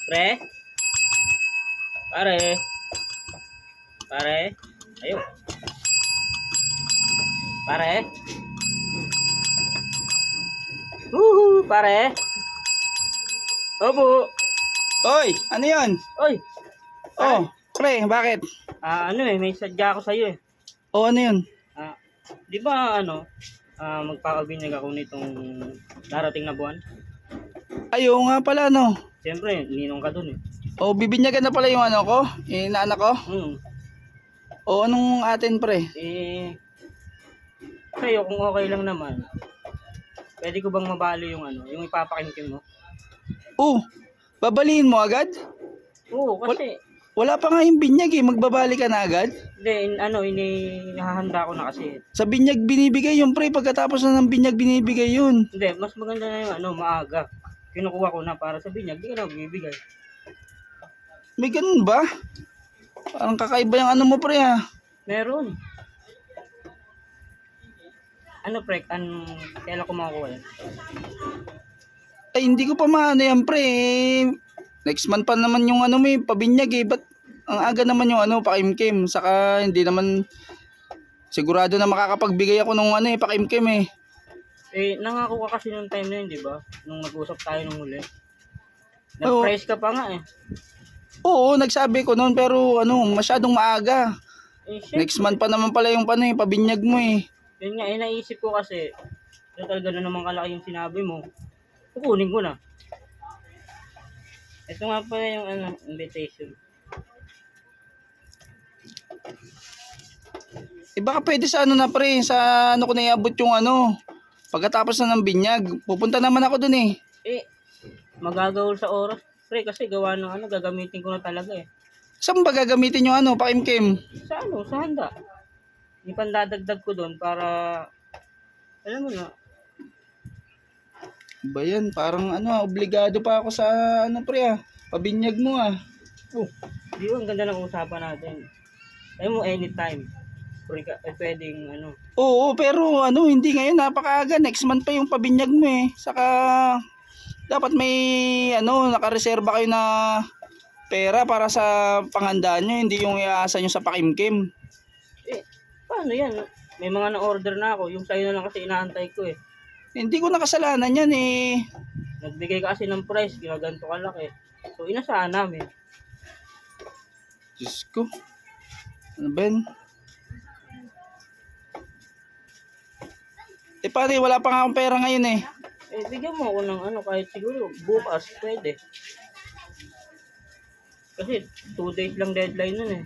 Pre? Pare? Pare? Ayo. Pare? Pare? Opo. Oy, ano yun? Oy, Oh, pre, bakit? may sadya ako sa'yo eh. Oh, ano yun? Di ba magpakabinyag ako nitong darating na buwan? Ayaw nga pala, no? Siyempre, ninong ka dun eh. Oh, bibinyagan na pala yung ano ko, yung inaanak ko. Oh, anong atin, pre? Sa'yo kung okay lang naman, pwede ko bang mabalo yung yung ipapakingkin mo? Oh, babaliin mo agad? Oo, kasi, Wala pa nga yung binyag eh, magbabali ka na agad? hindi, inihahanda ko na kasi. Sa binyag binibigay yun, pre, pagkatapos na ng binyag binibigay yun. Hindi, mas maganda na yung maaga. Kinukuha ko na para sa binyag, di ka na bibigay. May ganun ba? Parang kakaiba yung ano mo, pre, ha? Meron. Pre, kailan ko makukuha yan? Ay, hindi ko pa maano yan, pre. Next month pa naman yung ano mo eh, pabinyag eh. Ba't ang aga naman yung pakimkim? Saka hindi naman sigurado na makakapagbigay ako ng pakimkim eh. Nangako ka kasi nung time na yun, di ba? Nung nag-usap tayo nung huli. Oo. Nag-price ka pa nga eh. Oo, nagsabi ko noon pero masyadong maaga. Syempre, Next month pa naman pala yung pabinyag mo eh. yun nga, naisip ko kasi, talaga na naman kalaki yung sinabi mo. Kukunin ko na. Ito nga pala yung invitation. Baka pwede sa na pre, sa ko na iabot yung pagkatapos na ng binyag. Pupunta naman ako dun eh. Magagawal sa oras. Pre, kasi gawa ng gagamitin ko na talaga eh. Saan ba gagamitin yung pakimkim? Sa handa. Ipandadagdag ko doon para, alam mo na. Ba yan? Parang obligado pa ako sa pre pabinyag mo ah. Di ba ang ganda ng usapan natin. Alam mo, anytime. Pwedeng Oo, pero hindi ngayon, napakaaga. Next month pa yung pabinyag mo eh. Saka dapat may nakareserba kayo na pera para sa panghandaan nyo, hindi yung iaasa nyo sa pakimkim. Paano yan? May mga na-order na ako. Yung sa'yo na lang kasi inaantay ko eh. Hindi ko nakasalanan yan eh. Nagbigay ka kasi ng price, ginaganto ka laki. So, inasahan namin. Diyos ko. Ano ba yan? Pare, wala pa nga akong pera ngayon eh. Bigyan mo ako ng kahit siguro bukas, pwede. Kasi 2 days lang deadline nun eh.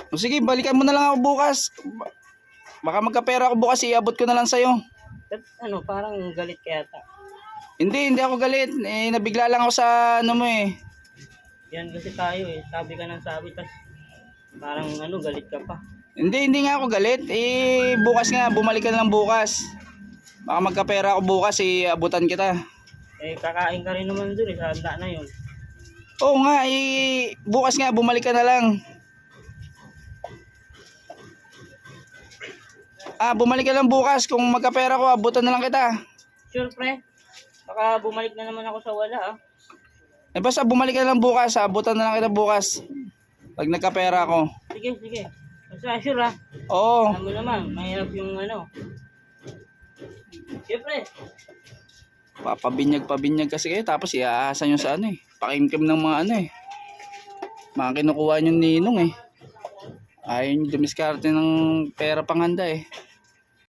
O sige, balikan mo na lang ako bukas. Baka magkapera ako bukas, iabot ko na lang sa'yo. At parang galit ka yata. Hindi ako galit. Nabigla lang ako sa mo eh. Yan kasi tayo eh. Sabi ka ng sabi, tas parang galit ka pa. Hindi nga ako galit. Bukas nga, bumalik ka na lang bukas. Baka magkapera ako bukas, abutan kita. Kakain ka rin naman dun eh, sa handa na yun. Oo nga, bukas nga, bumalik ka na lang. Bumalik ka lang bukas. Kung magkapera ko, abutan na lang kita. Sure, pre? Baka bumalik na naman ako sa wala ah. Basta bumalik ka na lang bukas, abutan na lang kita bukas. Pag nagkapera ako. Sige. Basta sure ah. Oo. Alam mo naman, mahirap yung Siyempre. Pabinyag kasi kayo, tapos iaasa nyo sa pakimkim ng mga mga kinukuha nyo ninong eh. Ayaw nyo dumiskarte ng pera panghanda eh.